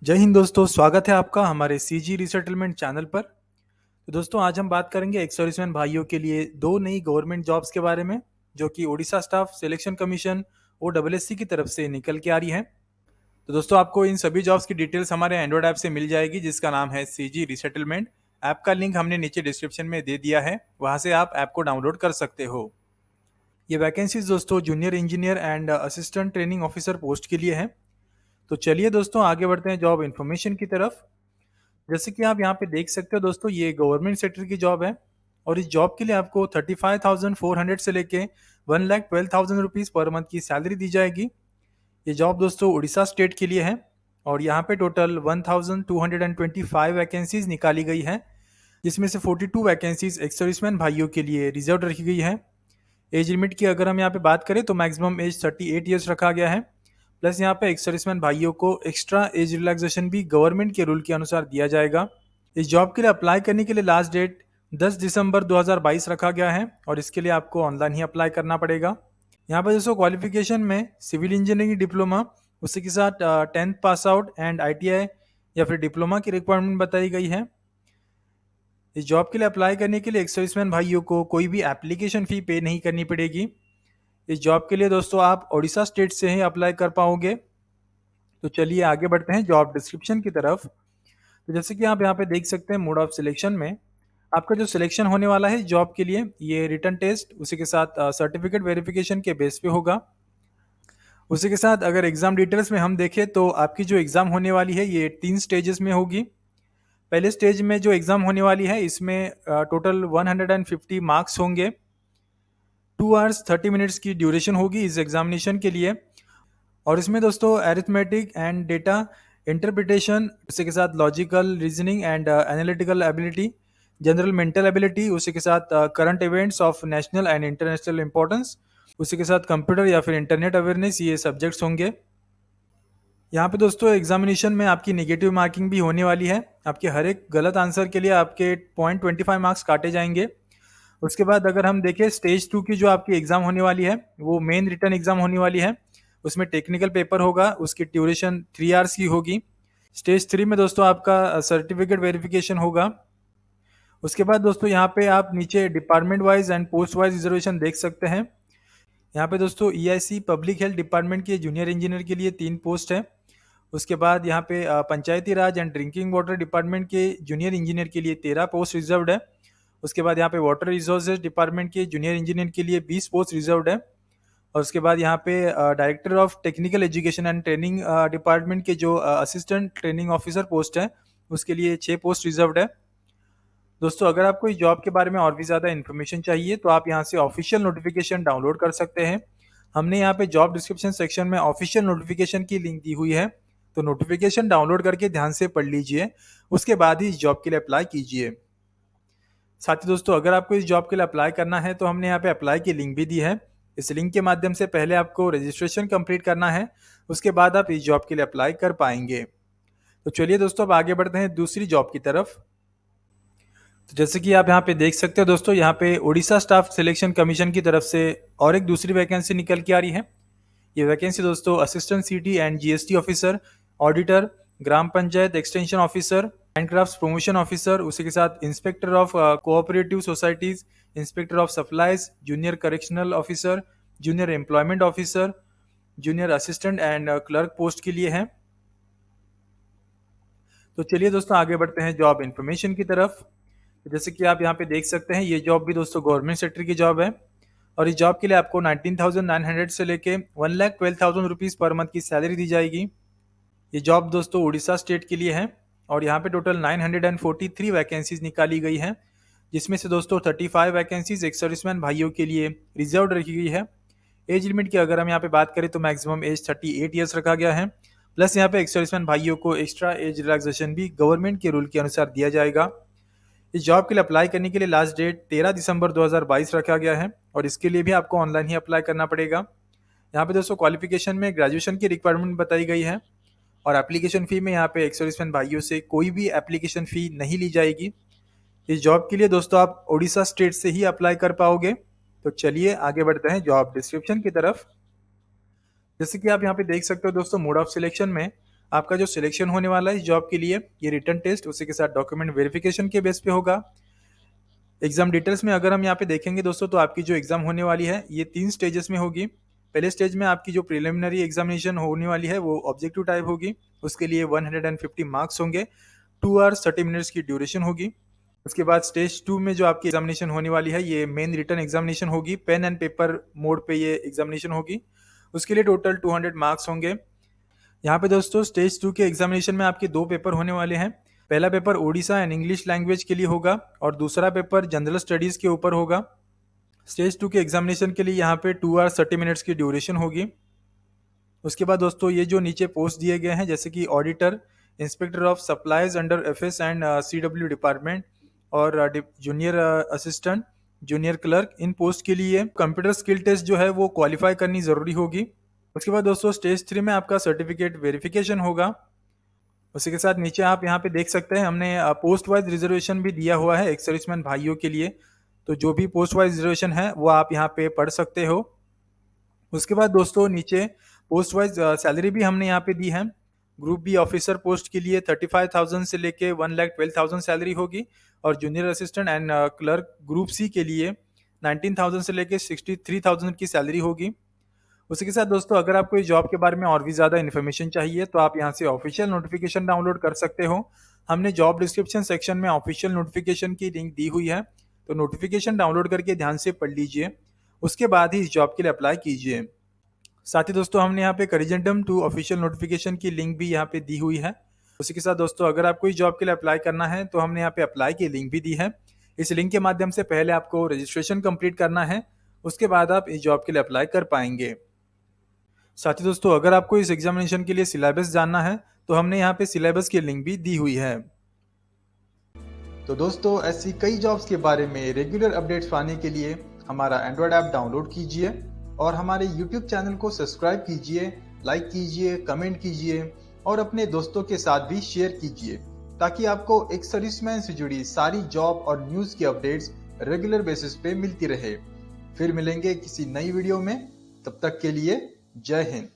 जय हिंद दोस्तों, स्वागत है आपका हमारे सीजी रिसेटलमेंट चैनल पर। तो दोस्तों आज हम बात करेंगे एक्स सर्विसमैन भाइयों के लिए दो नई गवर्नमेंट जॉब्स के बारे में, जो कि Odisha staff selection commission OSSC की तरफ से निकल के आ रही हैं। तो दोस्तों आपको इन सभी जॉब्स की डिटेल्स हमारे एंड्रॉइड ऐप से मिल जाएगी, जिसका नाम है सीजी रिसेटलमेंट। ऐप का लिंक हमने नीचे डिस्क्रिप्शन में दे दिया है, वहां से आप ऐप को डाउनलोड कर सकते हो। ये वैकेंसीज दोस्तों junior engineer and assistant training officer post के लिए है। तो चलिए दोस्तों आगे बढ़ते हैं जॉब इन्फॉर्मेशन की तरफ। जैसे कि आप यहाँ पे देख सकते हो दोस्तों, ये गवर्नमेंट सेक्टर की जॉब है और इस जॉब के लिए आपको 35,400 से लेके 1,12,000 रुपीज़ पर मंथ की सैलरी दी जाएगी। ये जॉब दोस्तों उड़ीसा स्टेट के लिए है और यहाँ पे टोटल 1,225 वैकेंसीज निकाली गई है, जिसमें से 42 वैकेंसीज एक्स सर्विसमैन भाइयों के लिए रिजर्व रखी गई है। एज लिमिट की अगर हम यहाँ पे बात करें तो मैक्सिमम एज 38 ईयर्स रखा गया है। प्लस यहाँ पे एक्स सर्विसमैन भाइयों को एक्स्ट्रा एज रिलैक्सेशन भी गवर्नमेंट के रूल के अनुसार दिया जाएगा। इस जॉब के लिए अप्लाई करने के लिए लास्ट डेट 10 दिसंबर 2022 रखा गया है और इसके लिए आपको ऑनलाइन ही अप्लाई करना पड़ेगा। यहाँ पर दोस्तों क्वालिफिकेशन में सिविल इंजीनियरिंग डिप्लोमा, उसी के साथ 10th pass out and ITI या फिर डिप्लोमा की रिक्वायरमेंट बताई गई है। इस जॉब के लिए अप्लाई करने के लिए एक्स सर्विसमैन भाइयों को कोई भी एप्लीकेशन फ़ी पे नहीं करनी पड़ेगी। इस जॉब के लिए दोस्तों आप ओडिशा स्टेट से ही अप्लाई कर पाओगे। तो चलिए आगे बढ़ते हैं जॉब डिस्क्रिप्शन की तरफ। तो जैसे कि आप यहाँ पे देख सकते हैं, मोड ऑफ सिलेक्शन में आपका जो सिलेक्शन होने वाला है जॉब के लिए, ये रिटन टेस्ट उसी के साथ सर्टिफिकेट वेरिफिकेशन के बेस पे होगा। उसी के साथ अगर एग्जाम डिटेल्स में हम देखें तो आपकी जो एग्जाम होने वाली है ये 3 स्टेजेस में होगी। पहले स्टेज में जो एग्जाम होने वाली है इसमें टोटल 150 मार्क्स होंगे। 2 आवर्स 30 मिनट्स की ड्यूरेशन होगी इस एग्जामिनेशन के लिए। और इसमें दोस्तों अरिथमेटिक एंड डेटा इंटरप्रिटेशन, उसी के साथ logical reasoning and analytical ability, general mental ability, उसी के साथ current events of national and international importance, उसी के साथ कंप्यूटर या फिर इंटरनेट अवेयरनेस, ये सब्जेक्ट्स होंगे। यहाँ पे दोस्तों एग्जामिनेशन में आपकी नेगेटिव मार्किंग भी होने वाली है। आपके हर एक गलत आंसर के लिए आपके 0.25 मार्क्स काटे जाएंगे। उसके बाद अगर हम देखें स्टेज 2 की जो आपकी एग्जाम होने वाली है, वो मेन रिटर्न एग्जाम होने वाली है। उसमें टेक्निकल पेपर होगा, उसकी ड्यूरेशन 3 आवर्स की होगी। स्टेज 3 में दोस्तों आपका सर्टिफिकेट वेरिफिकेशन होगा। उसके बाद दोस्तों यहाँ पे आप नीचे department wise and post wise reservation देख सकते हैं। यहाँ पे दोस्तों EIC पब्लिक हेल्थ डिपार्टमेंट के जूनियर इंजीनियर के लिए 3 पोस्ट है। उसके बाद यहाँ पे पंचायती राज एंड ड्रिंकिंग वाटर डिपार्टमेंट के जूनियर इंजीनियर के लिए 13 पोस्ट रिजर्व्ड है। उसके बाद यहाँ पे वाटर रिसोर्सेज डिपार्टमेंट के जूनियर इंजीनियर के लिए 20 पोस्ट रिजर्व्ड है। और उसके बाद यहाँ पे director of technical education and training department के जो असिस्टेंट ट्रेनिंग ऑफिसर पोस्ट है, उसके लिए 6 पोस्ट रिजर्व्ड है। दोस्तों अगर आपको इस जॉब के बारे में और भी ज़्यादा इन्फॉर्मेशन चाहिए तो आप यहाँ से ऑफिशियल नोटिफिकेशन डाउनलोड कर सकते हैं। हमने यहाँ पे जॉब डिस्क्रिप्शन सेक्शन में ऑफिशियल नोटिफिकेशन की लिंक दी हुई है, तो नोटिफिकेशन डाउनलोड करके ध्यान से पढ़ लीजिए, उसके बाद ही इस जॉब के लिए अप्लाई कीजिए। साथ ही दोस्तों अगर आपको इस जॉब के लिए अप्लाई करना है तो हमने यहाँ पे अप्लाई की लिंक भी दी है। इस लिंक के माध्यम से पहले आपको रजिस्ट्रेशन कंप्लीट करना है, उसके बाद आप इस जॉब के लिए अप्लाई कर पाएंगे। तो चलिए दोस्तों अब आगे बढ़ते हैं दूसरी जॉब की तरफ। तो जैसे कि आप यहाँ पे देख सकते हो दोस्तों, यहाँ पे उड़ीसा स्टाफ सिलेक्शन कमीशन की तरफ से और एक दूसरी वैकेंसी निकल के आ रही है। ये वैकेंसी दोस्तों assistant city and GST officer, auditor, gram panchayat extension officer, handcraft promotion officer, उसी के साथ inspector of cooperative societies, inspector of supplies, junior correctional officer, junior employment officer, junior assistant and clerk post के लिए है। तो चलिए दोस्तों आगे बढ़ते हैं जॉब इन्फॉर्मेशन की तरफ। तो जैसे कि आप यहाँ पे देख सकते हैं, ये जॉब भी दोस्तों गवर्नमेंट सेक्टर की जॉब है और इस जॉब के लिए आपको 19,900 से लेके 1,12,000 रुपीज़ पर मंथ की सैलरी दी जाएगी। ये जॉब दोस्तों उड़ीसा स्टेट के लिए है और यहाँ पे टोटल 943 वैकेंसीज निकाली गई हैं, जिसमें से दोस्तों 35 वैकेंसीज एक्स सर्विसमैन भाइयों के लिए रिजर्व रखी गई है। एज लिमिट की अगर हम यहाँ पे बात करें तो मैक्सिमम एज 38 ईयर्स रखा गया है। प्लस यहाँ पे एक्स सर्विसमैन भाइयों को एक्स्ट्रा एज रिलैक्सेशन भी गवर्नमेंट के रूल के अनुसार दिया जाएगा। इस जॉब के लिए अप्लाई करने के लिए लास्ट डेट 13 दिसंबर 2022 रखा गया है और इसके लिए भी आपको ऑनलाइन ही अप्लाई करना पड़ेगा। यहाँ पे दोस्तों क्वालिफिकेशन में ग्रेजुएशन की रिक्वायरमेंट बताई गई है और एप्लीकेशन फ़ी में यहाँ पे एक्स सर्विसमैन भाइयों से कोई भी एप्लीकेशन फ़ी नहीं ली जाएगी। इस जॉब के लिए दोस्तों आप ओडिशा स्टेट से ही अप्लाई कर पाओगे। तो चलिए आगे बढ़ते हैं जॉब डिस्क्रिप्शन की तरफ। जैसे कि आप यहाँ पे देख सकते हो दोस्तों, मोड ऑफ सिलेक्शन में आपका जो सिलेक्शन होने वाला है इस जॉब के लिए, ये रिटन टेस्ट उसी के साथ डॉक्यूमेंट वेरिफिकेशन के बेस पे होगा। एग्जाम डिटेल्स में अगर हम यहाँ पे देखेंगे दोस्तों, तो आपकी जो एग्जाम होने वाली है ये 3 स्टेजेस में होगी। पहले स्टेज में आपकी जो प्रिलिमिनरी एग्जामिनेशन होने वाली है वो ऑब्जेक्टिव टाइप होगी। उसके लिए 150 मार्क्स होंगे, 2 आवर्स 30 मिनट्स की ड्यूरेशन होगी। उसके बाद स्टेज 2 में जो आपकी एग्जामिनेशन होने वाली है ये मेन रिटन एग्जामिनेशन होगी, पेन एंड पेपर मोड पे ये एग्जामिनेशन होगी। उसके लिए टोटल 200 मार्क्स होंगे। यहाँ पे दोस्तों स्टेज 2 के एग्जामिनेशन में आपके 2 पेपर होने वाले हैं। पहला paper Odisha and English language के लिए होगा और दूसरा पेपर जनरल स्टडीज के ऊपर होगा। स्टेज 2 के एग्जामिनेशन के लिए यहाँ पे 2 आवर्स 30 मिनट्स की ड्यूरेशन होगी। उसके बाद दोस्तों ये जो नीचे पोस्ट दिए गए हैं, जैसे कि auditor, inspector of supplies under FS and CW department और जूनियर असिस्टेंट, जूनियर क्लर्क, इन पोस्ट के लिए कंप्यूटर स्किल टेस्ट जो है वो क्वालिफाई करनी जरूरी होगी। उसके बाद दोस्तों स्टेज 3 में आपका सर्टिफिकेट वेरिफिकेशन होगा। उसी के साथ नीचे आप यहाँ पे देख सकते हैं हमने पोस्ट वाइज रिजर्वेशन भी दिया हुआ है एक्स सर्विसमैन भाइयों के लिए। तो जो भी पोस्ट वाइज रिजर्वेशन है वो आप यहाँ पे पढ़ सकते हो। उसके बाद दोस्तों नीचे पोस्ट वाइज सैलरी भी हमने यहाँ पे दी है। ग्रुप बी ऑफिसर पोस्ट के लिए 35,000 से लेके 1,12,000 सैलरी होगी और junior assistant and clerk group C के लिए 19,000 से लेके 63,000 की सैलरी होगी। उसी के साथ दोस्तों अगर आपको इस जॉब के बारे में और भी ज़्यादा इन्फॉर्मेशन चाहिए तो आप यहाँ से ऑफिशियल नोटिफिकेशन डाउनलोड कर सकते हो। हमने जॉब डिस्क्रिप्शन सेक्शन में ऑफिशियल नोटिफिकेशन की लिंक दी हुई है, तो नोटिफिकेशन डाउनलोड करके ध्यान से पढ़ लीजिए। उसके बाद ही इस जॉब के लिए अप्लाई कीजिए। साथ ही दोस्तों हमने यहाँ पे करिजेंडम टू ऑफिशियल नोटिफिकेशन की लिंक भी यहाँ पे दी हुई है। उसी के साथ दोस्तों अगर आपको इस जॉब के लिए अप्लाई करना है तो हमने यहाँ पे अप्लाई की लिंक भी दी है। इस लिंक के माध्यम से पहले आपको रजिस्ट्रेशन कंप्लीट करना है, उसके बाद आप इस जॉब के लिए अप्लाई कर पाएंगे। साथ ही दोस्तों अगर आपको इस एग्जामिनेशन के लिए सिलेबस जानना है तो हमने यहाँ पे सिलेबस की लिंक भी दी हुई है। तो दोस्तों ऐसी कई जॉब्स के बारे में रेगुलर अपडेट्स पाने के लिए हमारा एंड्रॉयड ऐप डाउनलोड कीजिए और हमारे यूट्यूब चैनल को सब्सक्राइब कीजिए, लाइक कीजिए, कमेंट कीजिए और अपने दोस्तों के साथ भी शेयर कीजिए, ताकि आपको एक सर्विसमैन से जुड़ी सारी जॉब और न्यूज की अपडेट्स रेगुलर बेसिस पे मिलती रहे। फिर मिलेंगे किसी नई वीडियो में, तब तक के लिए जय हिंद।